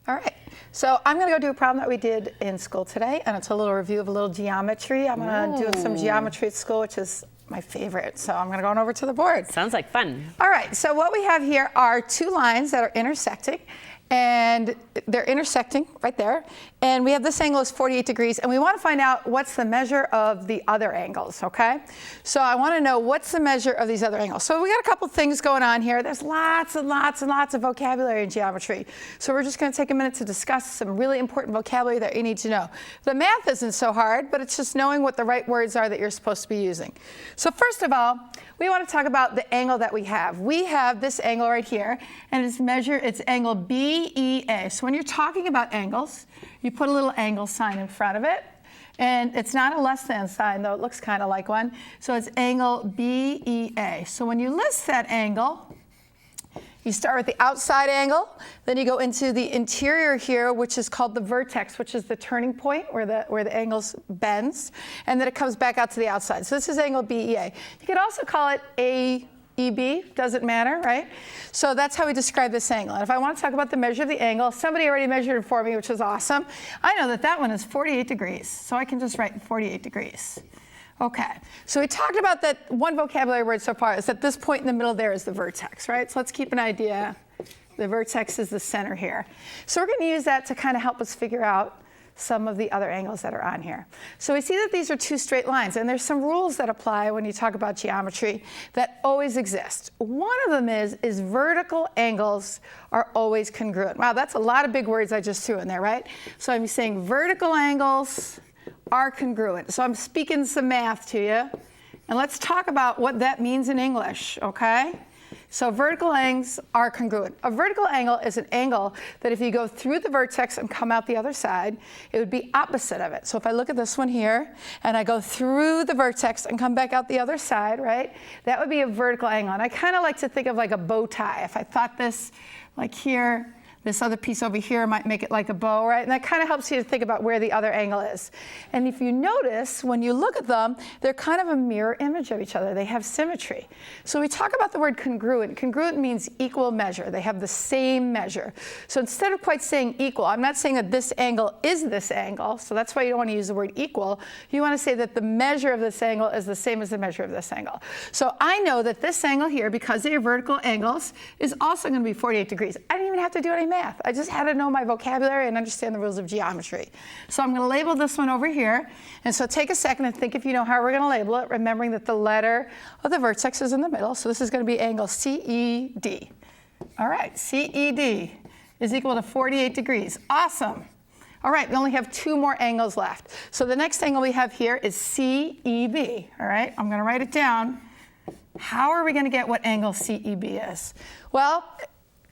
All right, so I'm going to go do a problem that we did in school today, and it's a little review of a little geometry. I'm going to do some geometry at school, which is my favorite. So I'm going to go on over to the board. Sounds like fun. All right, so what we have here are two lines that are intersecting, and they're intersecting right there. And we have this angle is 48 degrees, and we want to find out what's the measure of the other angles, okay? So I want to know what's the measure of these other angles. So we got a couple things going on here. There's lots and lots and lots of vocabulary in geometry. So we're just going to take a minute to discuss some really important vocabulary that you need to know. The math isn't so hard, but it's just knowing what the right words are that you're supposed to be using. So first of all, we want to talk about the angle that we have. We have this angle right here, and it's angle BEA. So when you're talking about angles, you put a little angle sign in front of it. And it's not a less than sign, though it looks kind of like one. So it's angle BEA. So when you list that angle, you start with the outside angle, then you go into the interior here, which is called the vertex, which is the turning point where the angle bends, and then it comes back out to the outside. So this is angle BEA. You could also call it AEB, doesn't matter, right? So that's how we describe this angle. And if I want to talk about the measure of the angle, somebody already measured it for me, which is awesome. I know that that one is 48 degrees, so I can just write 48 degrees. Okay, so we talked about that one vocabulary word so far is that this point in the middle there is the vertex, right? So let's keep an idea. The vertex is the center here. So we're going to use that to kind of help us figure out some of the other angles that are on here. So we see that these are two straight lines, and there's some rules that apply when you talk about geometry that always exist. One of them is vertical angles are always congruent. Wow, that's a lot of big words I just threw in there, right? So I'm saying vertical angles are congruent. So I'm speaking some math to you, and let's talk about what that means in English, okay? So vertical angles are congruent. A vertical angle is an angle that if you go through the vertex and come out the other side, it would be opposite of it. So if I look at this one here, and I go through the vertex and come back out the other side, right? That would be a vertical angle. And I kind of like to think of like a bow tie. If I thought this like here, this other piece over here might make it like a bow, right? And that kind of helps you to think about where the other angle is. And if you notice, when you look at them, they're kind of a mirror image of each other. They have symmetry. So we talk about the word congruent. Congruent means equal measure. They have the same measure. So instead of quite saying equal, I'm not saying that this angle is this angle. So that's why you don't want to use the word equal. You want to say that the measure of this angle is the same as the measure of this angle. So I know that this angle here, because they are vertical angles, is also going to be 48 degrees. I didn't even have to do any math. I just had to know my vocabulary and understand the rules of geometry. So I'm going to label this one over here. And so take a second and think if you know how we're going to label it, remembering that the letter of the vertex is in the middle. So this is going to be angle CED. All right, CED is equal to 48 degrees. Awesome. All right, we only have two more angles left. So the next angle we have here is CEB. All right, I'm going to write it down. How are we going to get what angle CEB is? Well,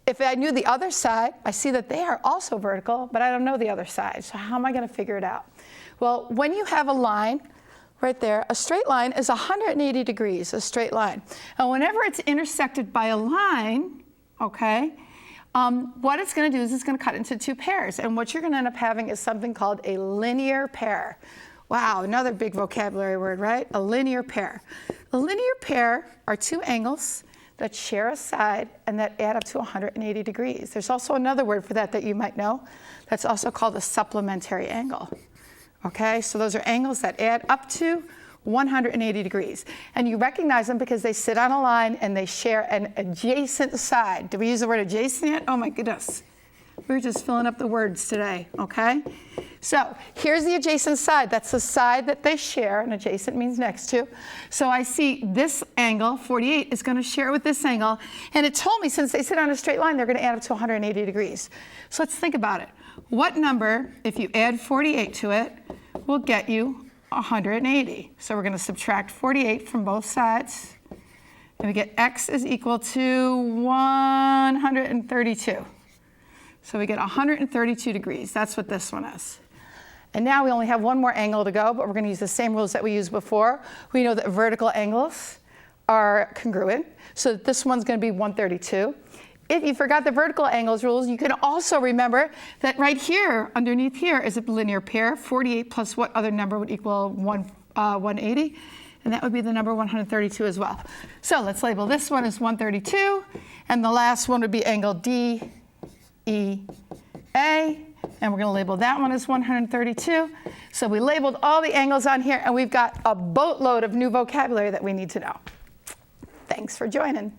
if I knew the other side, I see that they are also vertical, but I don't know the other side. So how am I going to figure it out? Well, when you have a line right there, a straight line is 180 degrees, a straight line. And whenever it's intersected by a line, okay, what it's going to do is it's going to cut into two pairs. And what you're going to end up having is something called a linear pair. Wow, another big vocabulary word, right? A linear pair. A linear pair are two angles that share a side and that add up to 180 degrees. There's also another word for that you might know. That's also called a supplementary angle. Okay, so those are angles that add up to 180 degrees. And you recognize them because they sit on a line and they share an adjacent side. Did we use the word adjacent yet? Oh my goodness. We're just filling up the words today, okay? So here's the adjacent side. That's the side that they share, and adjacent means next to. So I see this angle, 48, is going to share with this angle. And it told me since they sit on a straight line, they're going to add up to 180 degrees. So let's think about it. What number, if you add 48 to it, will get you 180? So we're going to subtract 48 from both sides. And we get x is equal to 132. So we get 132 degrees. That's what this one is. And now we only have one more angle to go, but we're going to use the same rules that we used before. We know that vertical angles are congruent, so this one's going to be 132. If you forgot the vertical angles rules, you can also remember that right here, underneath here, is a linear pair. 48 plus what other number would equal 180? And that would be the number 132 as well. So let's label this one as 132, and the last one would be angle DEB. A, and we're going to label that one as 132. So we labeled all the angles on here, and we've got a boatload of new vocabulary that we need to know. Thanks for joining.